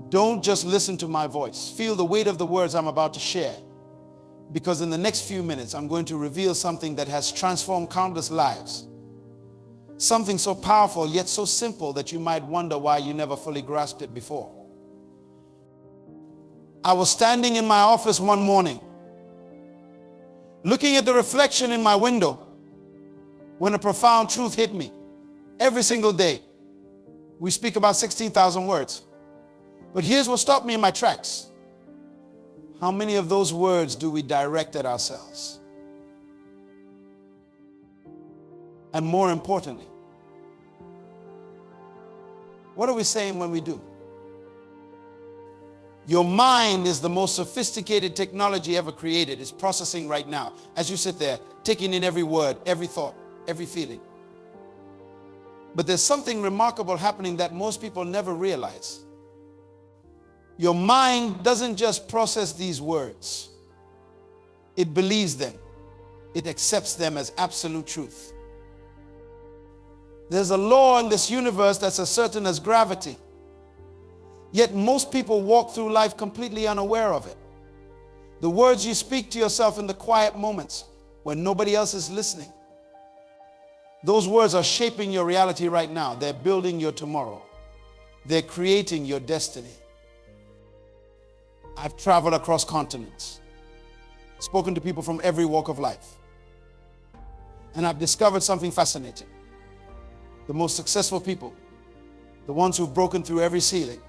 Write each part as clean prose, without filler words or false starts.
Don't just listen to my voice. Feel the weight of the words I'm about to share. Because in the next few minutes, I'm going to reveal something that has transformed countless lives. Something so powerful, yet so simple that you might wonder why you never fully grasped it before. I was standing in my office one morning, looking at the reflection in my window, when a profound truth hit me. Every single day, we speak about 16,000 words. But here's what stopped me in my tracks. How many of those words do we direct at ourselves? And more importantly, what are we saying when we do? Your mind is the most sophisticated technology ever created. It's processing right now as you sit there, taking in every word, every thought, every feeling. But there's something remarkable happening that most people never realize. Your mind doesn't just process these words. It believes them. It accepts them as absolute truth. There's a law in this universe that's as certain as gravity. Yet most people walk through life completely unaware of it. The words you speak to yourself in the quiet moments when nobody else is listening, those words are shaping your reality right now. They're building your tomorrow. They're creating your destiny. I've traveled across continents, spoken to people from every walk of life, and I've discovered something fascinating. The most successful people, the ones who've broken through every ceiling,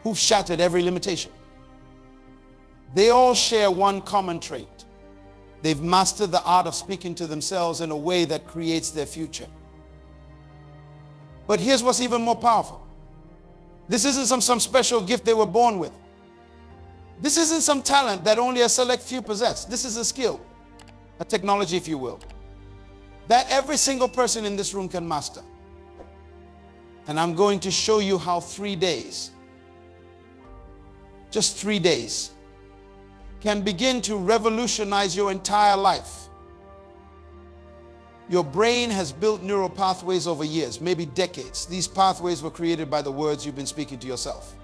who've shattered every limitation, they all share one common trait. They've mastered the art of speaking to themselves in a way that creates their future. But here's what's even more powerful. This isn't some special gift they were born with. This isn't some talent that only a select few possess. This is a skill, a technology, if you will, that every single person in this room can master. And I'm going to show you how 3 days, just 3 days, can begin to revolutionize your entire life. Your brain has built neural pathways over years, maybe decades. These pathways were created by the words you've been speaking to yourself.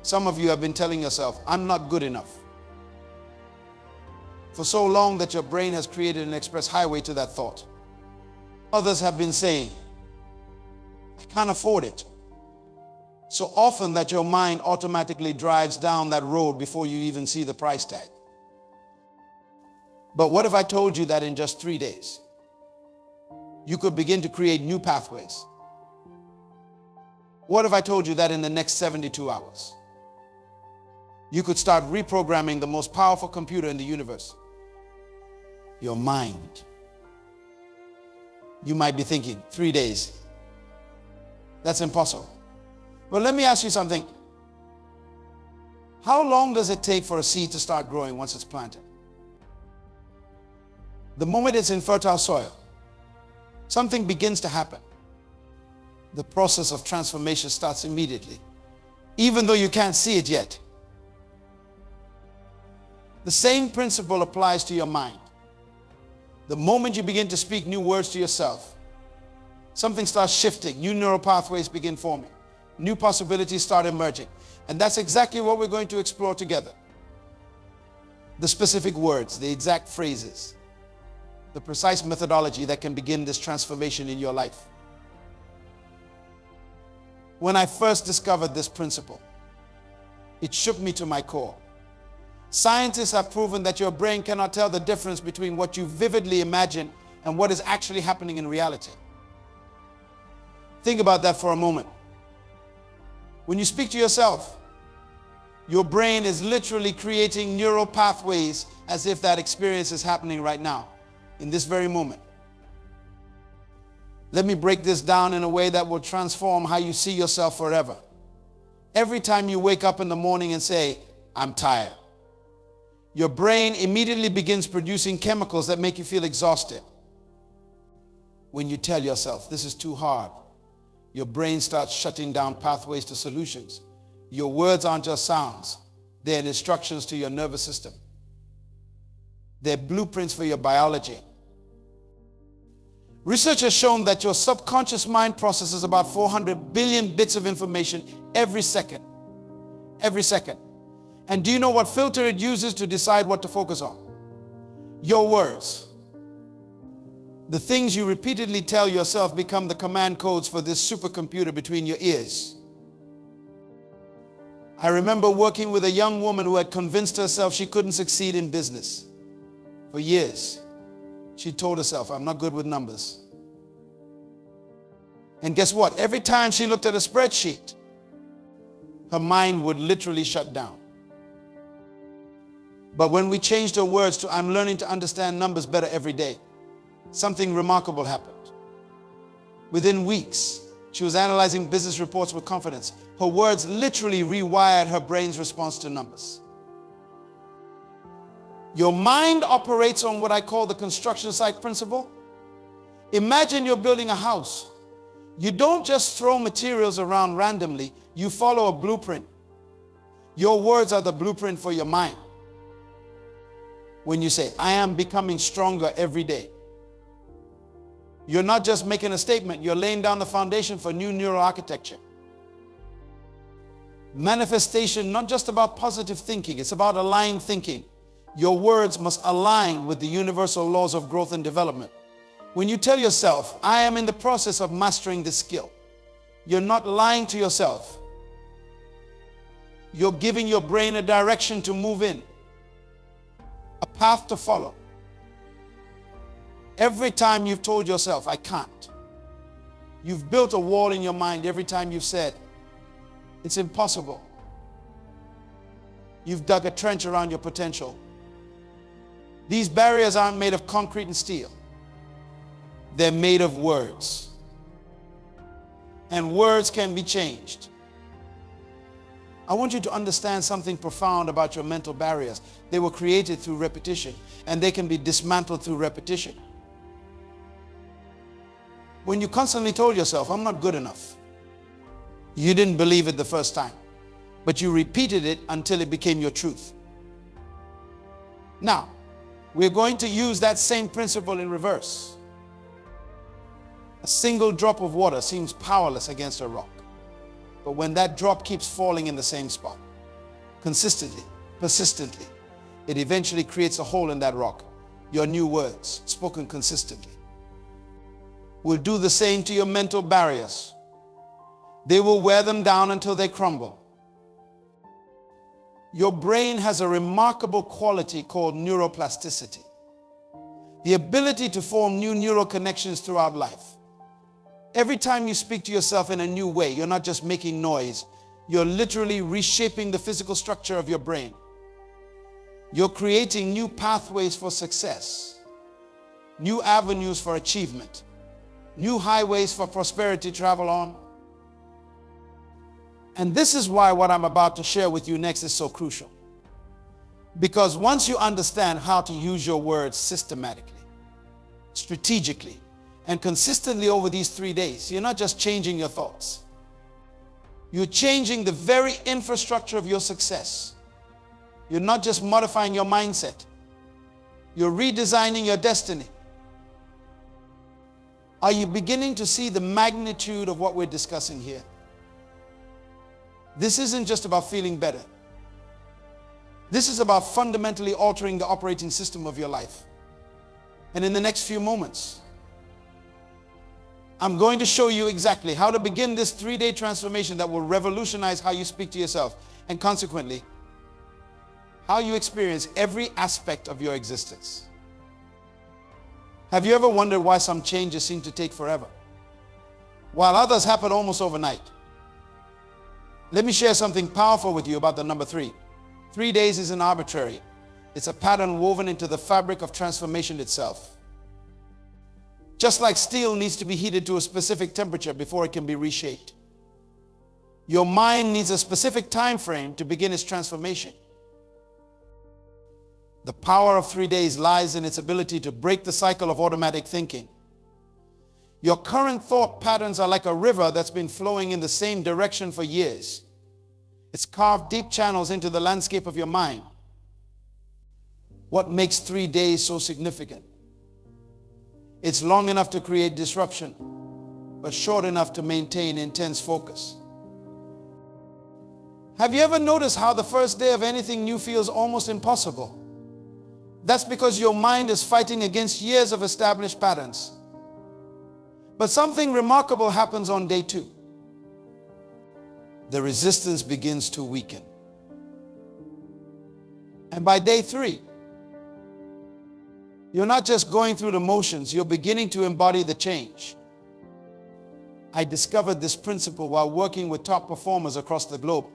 Some of you have been telling yourself, I'm not good enough, for so long that your brain has created an express highway to that thought. Others have been saying, I can't afford it, so often that your mind automatically drives down that road before you even see the price tag. But what if I told you that in just 3 days, you could begin to create new pathways? What if I told you that in the next 72 hours, you could start reprogramming the most powerful computer in the universe, your mind? You might be thinking, 3 days, that's impossible. But let me ask you something. How long does it take for a seed to start growing once it's planted? The moment it's in fertile soil, something begins to happen. The process of transformation starts immediately, even though you can't see it yet. The same principle applies to your mind. The moment you begin to speak new words to yourself, something starts shifting, new neural pathways begin forming, new possibilities start emerging. And that's exactly what we're going to explore together. The specific words, the exact phrases, the precise methodology that can begin this transformation in your life. When I first discovered this principle, it shook me to my core. Scientists have proven that your brain cannot tell the difference between what you vividly imagine and what is actually happening in reality. Think about that for a moment. When you speak to yourself, your brain is literally creating neural pathways as if that experience is happening right now, in this very moment. Let me break this down in a way that will transform how you see yourself forever. Every time you wake up in the morning and say, I'm tired, your brain immediately begins producing chemicals that make you feel exhausted. When you tell yourself, this is too hard, your brain starts shutting down pathways to solutions. Your words aren't just sounds. They're instructions to your nervous system. They're blueprints for your biology. Research has shown that your subconscious mind processes about 400 billion bits of information every second. every second. And do you know what filter it uses to decide what to focus on? Your words. The things you repeatedly tell yourself become the command codes for this supercomputer between your ears. I remember working with a young woman who had convinced herself she couldn't succeed in business. For years, she told herself, I'm not good with numbers. And guess what? Every time she looked at a spreadsheet, her mind would literally shut down. But when we changed her words to, I'm learning to understand numbers better every day, something remarkable happened. Within weeks, she was analyzing business reports with confidence. Her words literally rewired her brain's response to numbers. Your mind operates on what I call the construction site principle. Imagine you're building a house. You don't just throw materials around randomly. You follow a blueprint. Your words are the blueprint for your mind. When you say, I am becoming stronger every day, you're not just making a statement, you're laying down the foundation for new neural architecture. Manifestation, not just about positive thinking, it's about aligned thinking. Your words must align with the universal laws of growth and development. When you tell yourself, I am in the process of mastering this skill, you're not lying to yourself. You're giving your brain a direction to move in, a path to follow. Every time you've told yourself, I can't, you've built a wall in your mind. Every time you've said, it's impossible, you've dug a trench around your potential. These barriers aren't made of concrete and steel. They're made of words. And words can be changed. I want you to understand something profound about your mental barriers. They were created through repetition, and they can be dismantled through repetition. When you constantly told yourself, I'm not good enough, you didn't believe it the first time, but you repeated it until it became your truth. Now, we're going to use that same principle in reverse. A single drop of water seems powerless against a rock. But when that drop keeps falling in the same spot, consistently, persistently, it eventually creates a hole in that rock. Your new words, spoken consistently, will do the same to your mental barriers. They will wear them down until they crumble. Your brain has a remarkable quality called neuroplasticity, the ability to form new neural connections throughout life. Every time you speak to yourself in a new way, you're not just making noise, you're literally reshaping the physical structure of your brain. You're creating new pathways for success, new avenues for achievement, new highways for prosperity to travel on. And this is why what I'm about to share with you next is so crucial. Because once you understand how to use your words systematically, strategically, and consistently over these 3 days, you're not just changing your thoughts. You're changing the very infrastructure of your success. You're not just modifying your mindset. You're redesigning your destiny. Are you beginning to see the magnitude of what we're discussing here? This isn't just about feeling better. This is about fundamentally altering the operating system of your life. And in the next few moments, I'm going to show you exactly how to begin this 3-day transformation that will revolutionize how you speak to yourself, and consequently, how you experience every aspect of your existence. Have you ever wondered why some changes seem to take forever, while others happen almost overnight? Let me share something powerful with you about the number 3. 3 days isn't arbitrary. It's a pattern woven into the fabric of transformation itself. Just like steel needs to be heated to a specific temperature before it can be reshaped, your mind needs a specific time frame to begin its transformation. The power of 3 days lies in its ability to break the cycle of automatic thinking. Your current thought patterns are like a river that's been flowing in the same direction for years. It's carved deep channels into the landscape of your mind. What makes 3 days so significant? It's long enough to create disruption, but short enough to maintain intense focus. Have you ever noticed how the first day of anything new feels almost impossible? That's because your mind is fighting against years of established patterns. But something remarkable happens on day 2. The resistance begins to weaken. And by day 3, you're not just going through the motions, you're beginning to embody the change. I discovered this principle while working with top performers across the globe.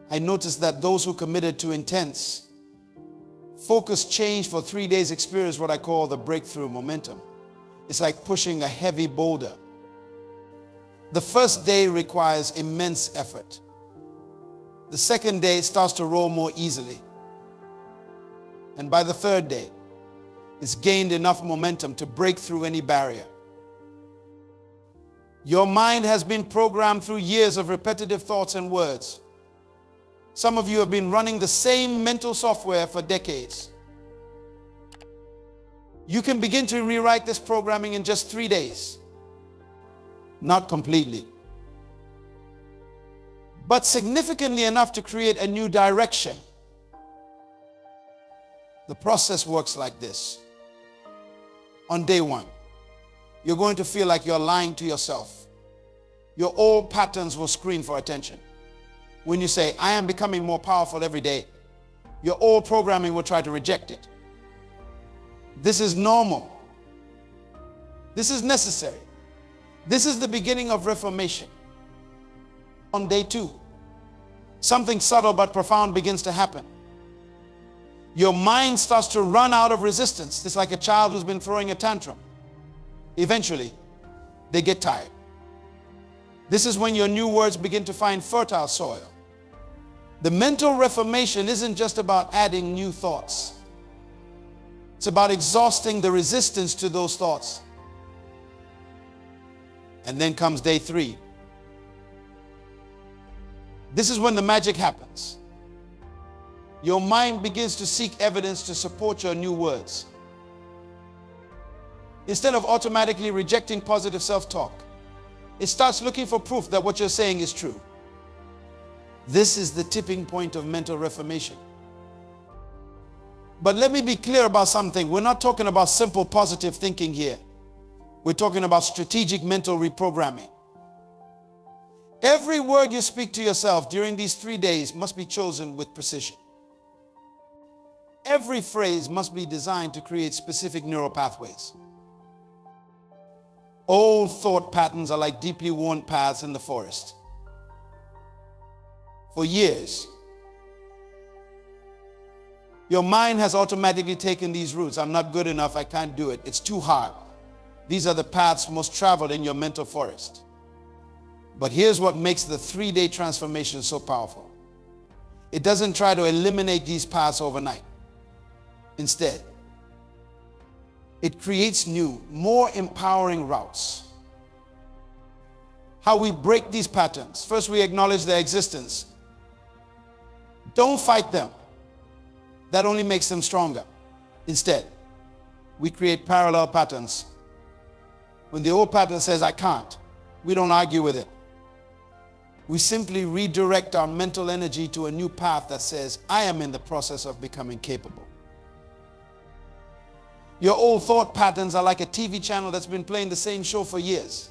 I noticed that those who committed to intense, focused change for 3 days experience what I call the breakthrough momentum. It's like pushing a heavy boulder. The first day requires immense effort. The second day starts to roll more easily. And by the third day, it's gained enough momentum to break through any barrier. Your mind has been programmed through years of repetitive thoughts and words. Some of you have been running the same mental software for decades. You can begin to rewrite this programming in just 3 days. Not completely, but significantly enough to create a new direction. The process works like this. On day 1, you're going to feel like you're lying to yourself. Your old patterns will scream for attention. When you say, I am becoming more powerful every day, your old programming will try to reject it. This is normal. This is necessary. This is the beginning of reformation. On day 2, something subtle but profound begins to happen. Your mind starts to run out of resistance. It's like a child who's been throwing a tantrum. Eventually, they get tired. This is when your new words begin to find fertile soil. The mental reformation isn't just about adding new thoughts. It's about exhausting the resistance to those thoughts. And then comes day 3. This is when the magic happens. Your mind begins to seek evidence to support your new words. Instead of automatically rejecting positive self-talk, it starts looking for proof that what you're saying is true. This is the tipping point of mental reformation. But let me be clear about something. We're not talking about simple positive thinking here. We're talking about strategic mental reprogramming. Every word you speak to yourself during these 3 days must be chosen with precision. Every phrase must be designed to create specific neural pathways. Old thought patterns are like deeply worn paths in the forest. For years, your mind has automatically taken these routes. I'm not good enough. I can't do it. It's too hard. These are the paths most traveled in your mental forest. But here's what makes the 3-day transformation so powerful. It doesn't try to eliminate these paths overnight. Instead, it creates new, more empowering routes. How we break these patterns. First, we acknowledge their existence. Don't fight them. That only makes them stronger. Instead, we create parallel patterns. When the old pattern says, I can't, we don't argue with it. We simply redirect our mental energy to a new path that says, I am in the process of becoming capable. Your old thought patterns are like a TV channel that's been playing the same show for years.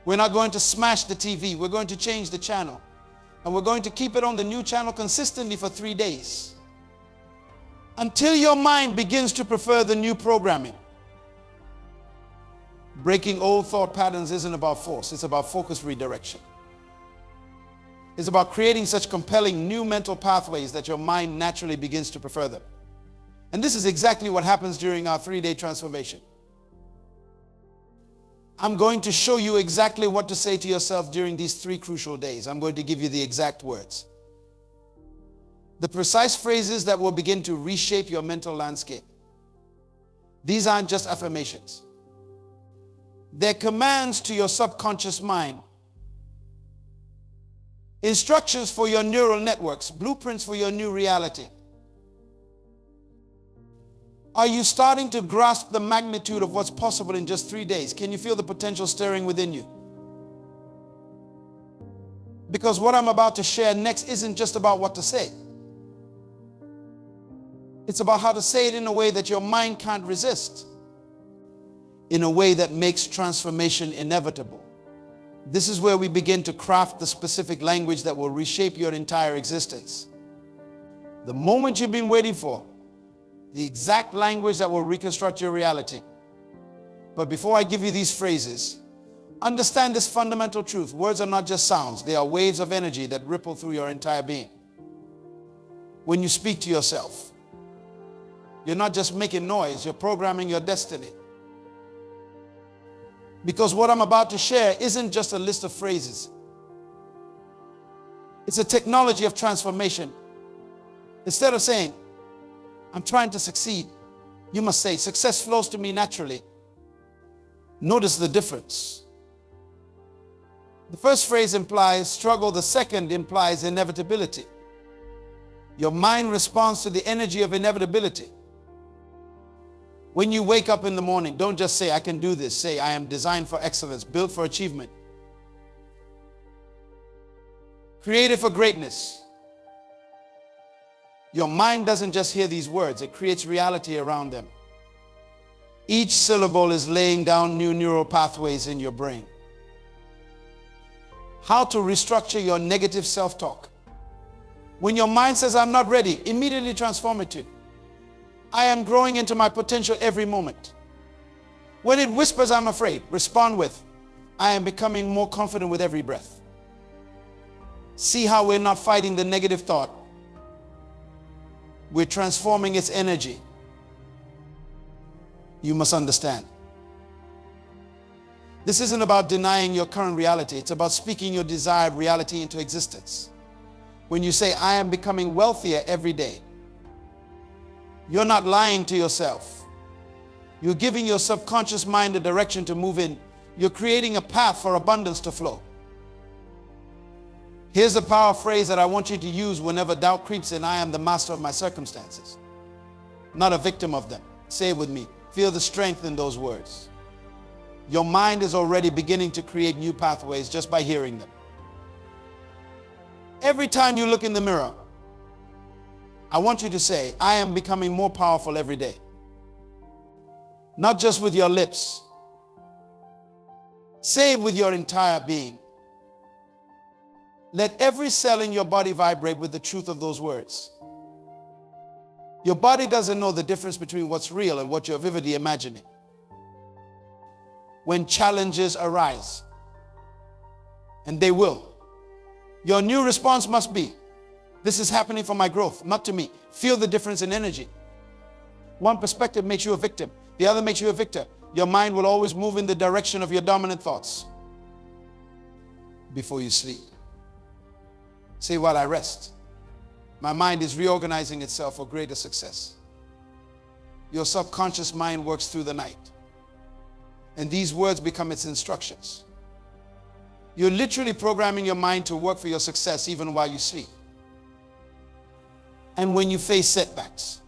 We're not going to smash the TV. We're going to change the channel. And we're going to keep it on the new channel consistently for 3 days. Until your mind begins to prefer the new programming. Breaking old thought patterns isn't about force. It's about focused redirection. It's about creating such compelling new mental pathways that your mind naturally begins to prefer them. And this is exactly what happens during our 3-day transformation. I'm going to show you exactly what to say to yourself during these 3 crucial days. I'm going to give you the exact words. The precise phrases that will begin to reshape your mental landscape. These aren't just affirmations. They're commands to your subconscious mind. Instructions for your neural networks, blueprints for your new reality. Are you starting to grasp the magnitude of what's possible in just 3 days? Can you feel the potential stirring within you? Because what I'm about to share next isn't just about what to say. It's about how to say it in a way that your mind can't resist, in a way that makes transformation inevitable. This is where we begin to craft the specific language that will reshape your entire existence. The moment you've been waiting for, the exact language that will reconstruct your reality. But before I give you these phrases, understand this fundamental truth. Words are not just sounds. They are waves of energy that ripple through your entire being. When you speak to yourself, you're not just making noise, you're programming your destiny. Because what I'm about to share isn't just a list of phrases. It's a technology of transformation. Instead of saying, I'm trying to succeed, you must say, success flows to me naturally. Notice the difference. The first phrase implies struggle. The second implies inevitability. Your mind responds to the energy of inevitability. When you wake up in the morning, don't just say, I can do this. Say, I am designed for excellence, built for achievement, created for greatness. Your mind doesn't just hear these words, it creates reality around them. Each syllable is laying down new neural pathways in your brain. How to restructure your negative self-talk. When your mind says, I'm not ready, immediately transform it to, I am growing into my potential every moment. When it whispers, I'm afraid, respond with, I am becoming more confident with every breath. See how we're not fighting the negative thought. We're transforming its energy. You must understand. This isn't about denying your current reality. It's about speaking your desired reality into existence. When you say, I am becoming wealthier every day, you're not lying to yourself. You're giving your subconscious mind a direction to move in. You're creating a path for abundance to flow. Here's the power phrase that I want you to use whenever doubt creeps in. I am the master of my circumstances, not a victim of them. Say it with me. Feel the strength in those words. Your mind is already beginning to create new pathways just by hearing them. Every time you look in the mirror, I want you to say, I am becoming more powerful every day. Not just with your lips. Say it with your entire being. Let every cell in your body vibrate with the truth of those words. Your body doesn't know the difference between what's real and what you're vividly imagining. When challenges arise, and they will, your new response must be, this is happening for my growth, not to me. Feel the difference in energy. One perspective makes you a victim. The other makes you a victor. Your mind will always move in the direction of your dominant thoughts. Before you sleep, say, while I rest, my mind is reorganizing itself for greater success. Your subconscious mind works through the night, and these words become its instructions. You're literally programming your mind to work for your success even while you sleep. And when you face setbacks,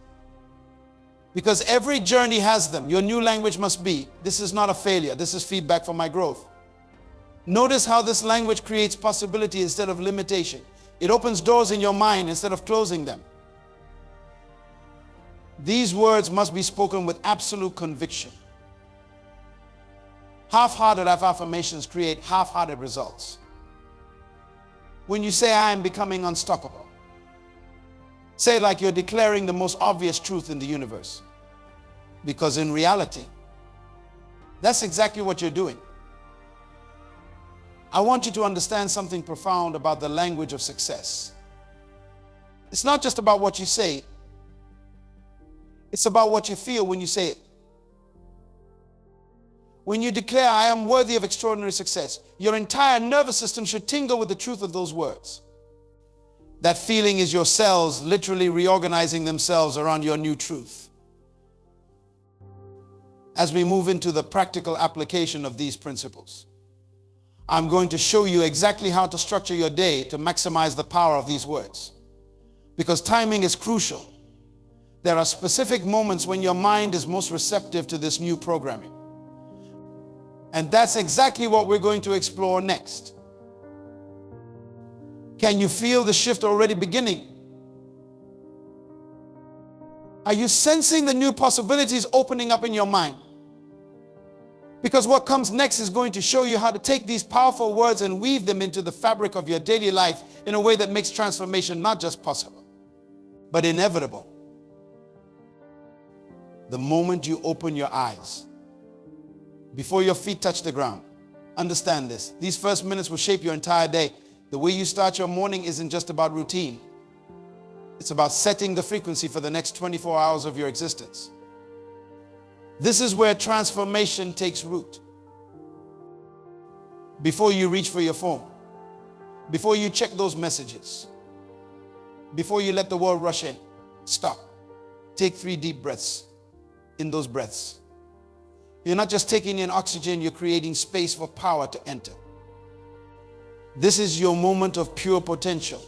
because every journey has them, your new language must be, this is not a failure, this is feedback for my growth. Notice how this language creates possibility instead of limitation. It opens doors in your mind instead of closing them. These words must be spoken with absolute conviction. Half-hearted affirmations create half-hearted results. When you say, I am becoming unstoppable, say it like you're declaring the most obvious truth in the universe. Because in reality, that's exactly what you're doing. I want you to understand something profound about the language of success. It's not just about what you say. It's about what you feel when you say it. When you declare, I am worthy of extraordinary success, your entire nervous system should tingle with the truth of those words. That feeling is your cells literally reorganizing themselves around your new truth. As we move into the practical application of these principles, I'm going to show you exactly how to structure your day to maximize the power of these words. Because timing is crucial. There are specific moments when your mind is most receptive to this new programming. And that's exactly what we're going to explore next. Can you feel the shift already beginning? Are you sensing the new possibilities opening up in your mind? Because what comes next is going to show you how to take these powerful words and weave them into the fabric of your daily life in a way that makes transformation not just possible, but inevitable. The moment you open your eyes, before your feet touch the ground, understand this. These first minutes will shape your entire day. The way you start your morning isn't just about routine. It's about setting the frequency for the next 24 hours of your existence. This is where transformation takes root. Before you reach for your phone, before you check those messages, before you let the world rush in, stop. Take 3 deep breaths. In those breaths, you're not just taking in oxygen, you're creating space for power to enter. This is your moment of pure potential.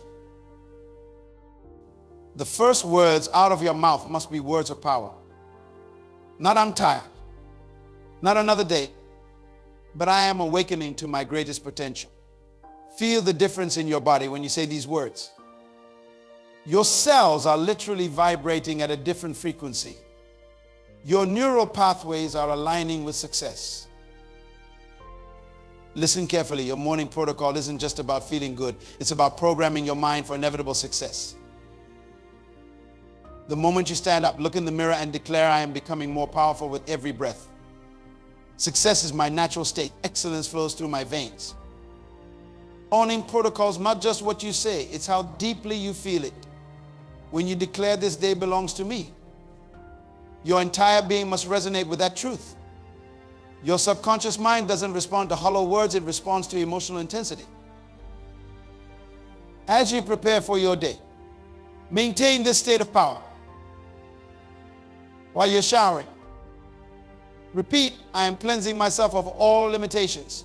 The first words out of your mouth must be words of power. Not "I'm tired," not "another day," but "I am awakening to my greatest potential." Feel the difference in your body when you say these words. Your cells are literally vibrating at a different frequency. Your neural pathways are aligning with success. Listen carefully. Your morning protocol isn't just about feeling good. It's about programming your mind for inevitable success. The moment you stand up, look in the mirror and declare, "I am becoming more powerful with every breath. Success is my natural state. Excellence flows through my veins." Morning protocols, not just what you say, it's how deeply you feel it. When you declare, "This day belongs to me," your entire being must resonate with that truth. Your subconscious mind doesn't respond to hollow words, it responds to emotional intensity. As you prepare for your day, maintain this state of power. While you're showering, repeat, "I am cleansing myself of all limitations."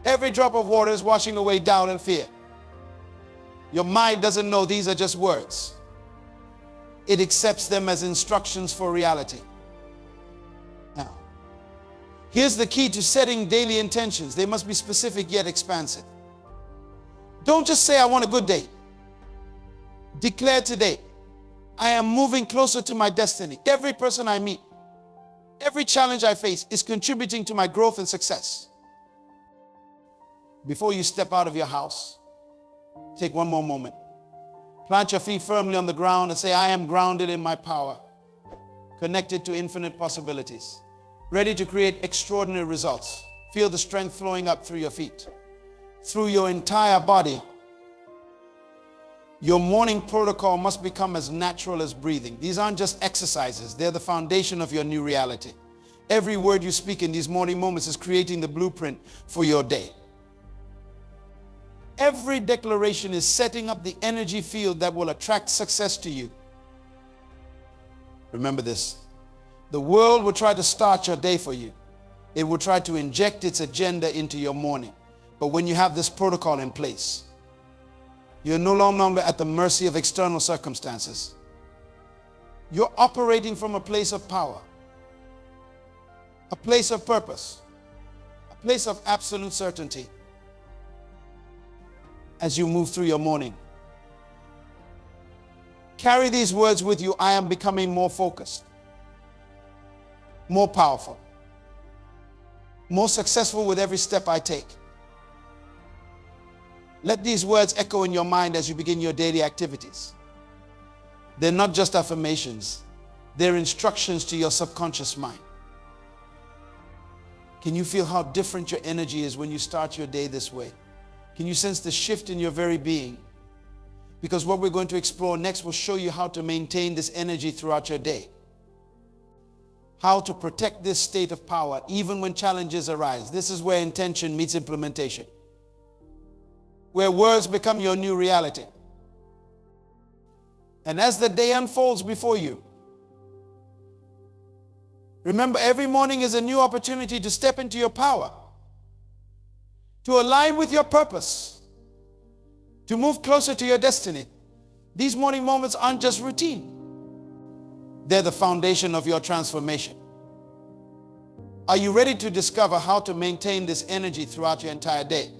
Every drop of water is washing away doubt and fear. Your mind doesn't know these are just words. It accepts them as instructions for reality. Now, here's the key to setting daily intentions. They must be specific yet expansive. Don't just say, "I want a good day." Declare today, "I am moving closer to my destiny. Every person I meet, every challenge I face is contributing to my growth and success." Before you step out of your house, take one more moment. Plant your feet firmly on the ground and say, "I am grounded in my power, connected to infinite possibilities, ready to create extraordinary results." Feel the strength flowing up through your feet, through your entire body. Your morning protocol must become as natural as breathing. These aren't just exercises. They're the foundation of your new reality. Every word you speak in these morning moments is creating the blueprint for your day. Every declaration is setting up the energy field that will attract success to you. Remember this. The world will try to start your day for you. It will try to inject its agenda into your morning. But when you have this protocol in place, you're no longer at the mercy of external circumstances. You're operating from a place of power, a place of purpose, a place of absolute certainty. As you move through your morning, carry these words with you. "I am becoming more focused, more powerful, more successful with every step I take." Let these words echo in your mind as you begin your daily activities. They're not just affirmations, they're instructions to your subconscious mind. Can you feel how different your energy is when you start your day this way? Can you sense the shift in your very being? Because what we're going to explore next will show you how to maintain this energy throughout your day. How to protect this state of power even when challenges arise. This is where intention meets implementation, where words become your new reality. And as the day unfolds before you, remember, every morning is a new opportunity to step into your power, to align with your purpose, to move closer to your destiny. These morning moments aren't just routine. They're the foundation of your transformation. Are you ready to discover how to maintain this energy throughout your entire day?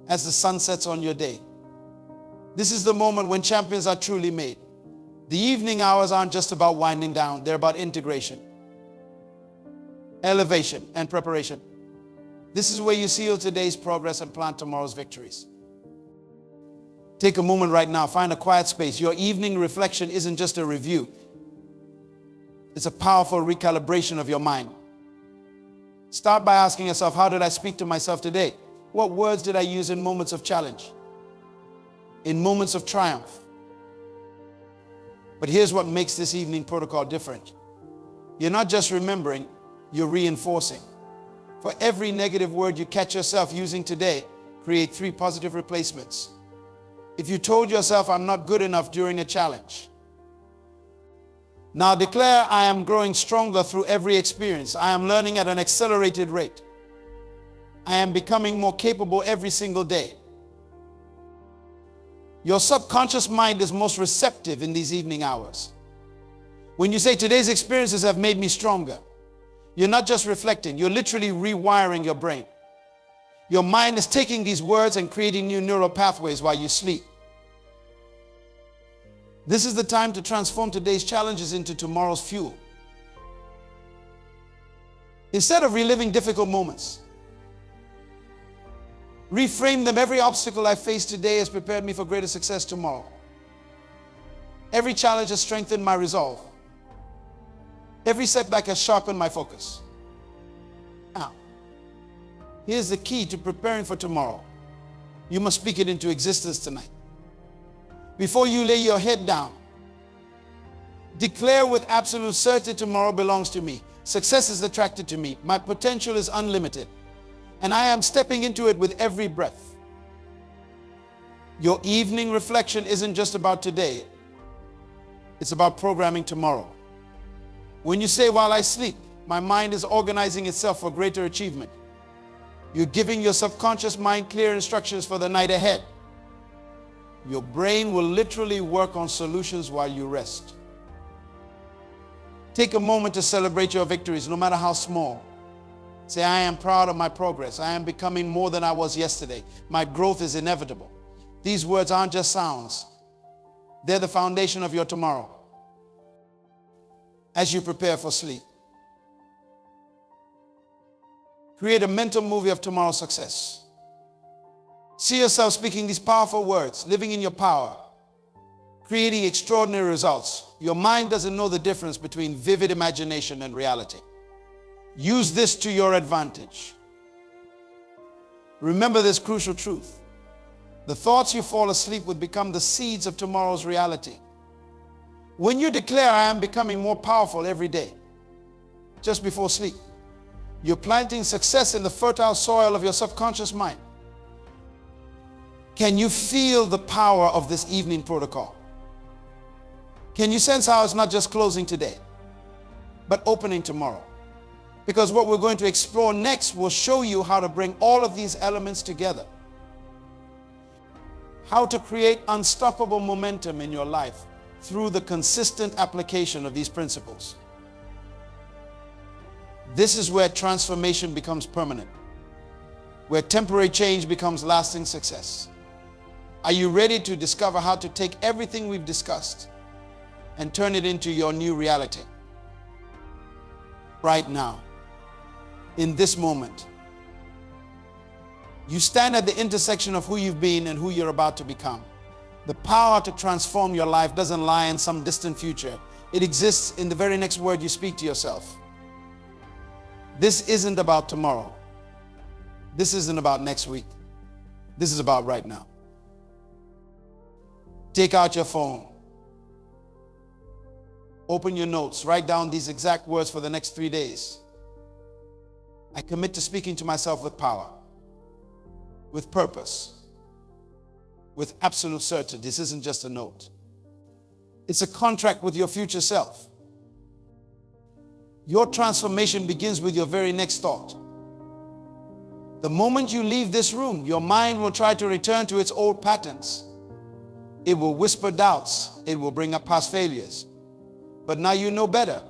as the sun sets on your day. This is the moment when champions are truly made. The evening hours aren't just about winding down. They're about integration, elevation, and preparation. This is where you seal today's progress and plant tomorrow's victories. Take a moment right now. Find a quiet space. Your evening reflection isn't just a review. It's a powerful recalibration of your mind. Start by asking yourself, how did I speak to myself today? What words did I use in moments of challenge? In moments of triumph? But here's what makes this evening protocol different. You're not just remembering, you're reinforcing. For every negative word you catch yourself using today, create 3 positive replacements. If you told yourself, I'm not good enough during a challenge, now declare, I am growing stronger through every experience. I am learning at an accelerated rate. I am becoming more capable every single day. Your subconscious mind is most receptive in these evening hours. When you say, today's experiences have made me stronger, you're not just reflecting, you're literally rewiring your brain. Your mind is taking these words and creating new neural pathways while you sleep. This is the time to transform today's challenges into tomorrow's fuel. Instead of reliving difficult moments, reframe them. Every obstacle I face today has prepared me for greater success tomorrow. Every challenge has strengthened my resolve. Every setback has sharpened my focus. Now, here's the key to preparing for tomorrow. You must speak it into existence tonight. Before you lay your head down, declare with absolute certainty, tomorrow belongs to me. Success is attracted to me. My potential is unlimited. And I am stepping into it with every breath. Your evening reflection isn't just about today. It's about programming tomorrow. When you say, while I sleep, my mind is organizing itself for greater achievement, you're giving your subconscious mind clear instructions for the night ahead. Your brain will literally work on solutions while you rest. Take a moment to celebrate your victories, no matter how small. Say, I am proud of my progress. I am becoming more than I was yesterday. My growth is inevitable. These words aren't just sounds. They're the foundation of your tomorrow. As you prepare for sleep, create a mental movie of tomorrow's success. See yourself speaking these powerful words, living in your power, creating extraordinary results. Your mind doesn't know the difference between vivid imagination and reality. Use this to your advantage. Remember this crucial truth. The thoughts you fall asleep with become the seeds of tomorrow's reality. When you declare, I am becoming more powerful every day, just before sleep, you're planting success in the fertile soil of your subconscious mind. Can you feel the power of this evening protocol? Can you sense how it's not just closing today, but opening tomorrow? Because what we're going to explore next will show you how to bring all of these elements together. How to create unstoppable momentum in your life through the consistent application of these principles. This is where transformation becomes permanent, where temporary change becomes lasting success. Are you ready to discover how to take everything we've discussed and turn it into your new reality? Right now, in this moment, you stand at the intersection of who you've been and who you're about to become. The power to transform your life doesn't lie in some distant future. It exists in the very next word you speak to yourself. This isn't about tomorrow. This isn't about next week. This is about right now. Take out your phone. Open your notes. Write down these exact words for the next 3 days. I commit to speaking to myself with power, with purpose, with absolute certainty. This isn't just a note. It's a contract with your future self. Your transformation begins with your very next thought. The moment you leave this room, your mind will try to return to its old patterns. It will whisper doubts. It will bring up past failures. But now you know better.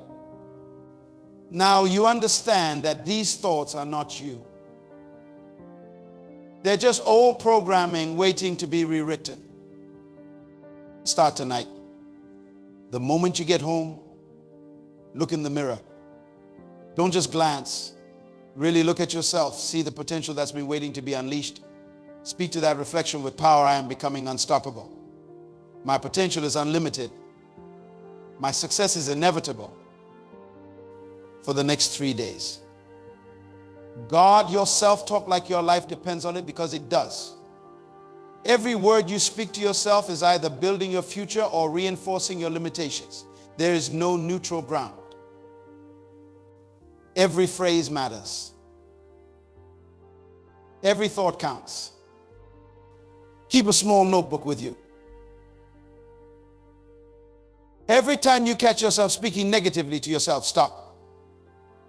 Now you understand that these thoughts are not you. They're just old programming waiting to be rewritten. Start tonight. The moment you get home, look in the mirror. Don't just glance. Really look at yourself. See the potential that's been waiting to be unleashed. Speak to that reflection with power. I am becoming unstoppable. My potential is unlimited. My success is inevitable. For the next 3 days. Guard your self-talk like your life depends on it, because it does. Every word you speak to yourself is either building your future or reinforcing your limitations. There is no neutral ground. Every phrase matters. Every thought counts. Keep a small notebook with you. Every time you catch yourself speaking negatively to yourself, stop.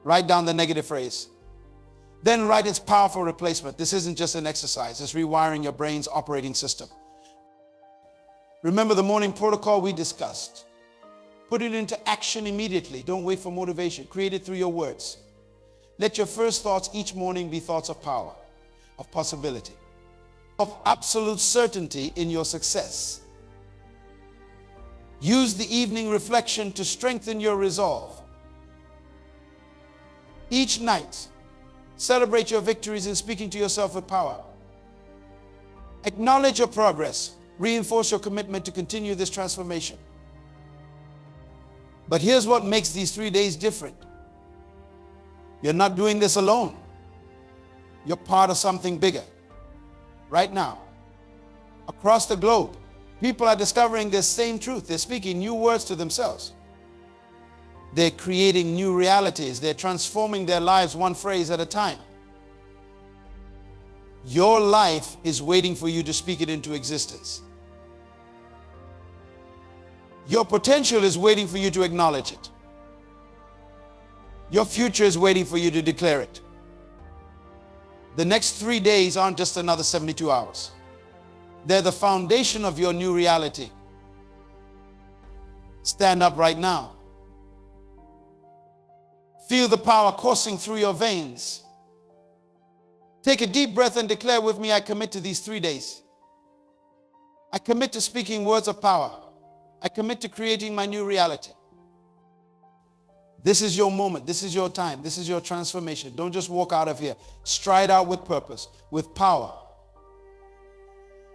Write down the negative phrase. Then write its powerful replacement. This isn't just an exercise. It's rewiring your brain's operating system. Remember the morning protocol we discussed. Put it into action immediately. Don't wait for motivation. Create it through your words. Let your first thoughts each morning be thoughts of power, of possibility, of absolute certainty in your success. Use the evening reflection to strengthen your resolve. Each night, celebrate your victories in speaking to yourself with power. Acknowledge your progress. Reinforce your commitment to continue this transformation. But here's what makes these 3 days different. You're not doing this alone. You're part of something bigger. Right now, across the globe, people are discovering this same truth. They're speaking new words to themselves. They're creating new realities. They're transforming their lives one phrase at a time. Your life is waiting for you to speak it into existence. Your potential is waiting for you to acknowledge it. Your future is waiting for you to declare it. The next 3 days aren't just another 72 hours. They're the foundation of your new reality. Stand up right now. Feel the power coursing through your veins. Take a deep breath and declare with me, I commit to these 3 days. I commit to speaking words of power. I commit to creating my new reality. This is your moment. This is your time. This is your transformation. Don't just walk out of here. Stride out with purpose, with power,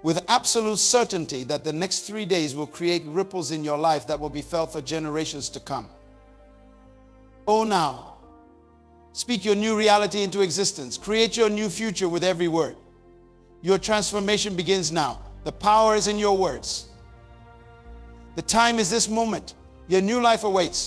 with absolute certainty that the next 3 days will create ripples in your life that will be felt for generations to come. Oh, now, speak your new reality into existence. Create your new future with every word. Your transformation begins now. The power is in your words. The time is this moment. Your new life awaits.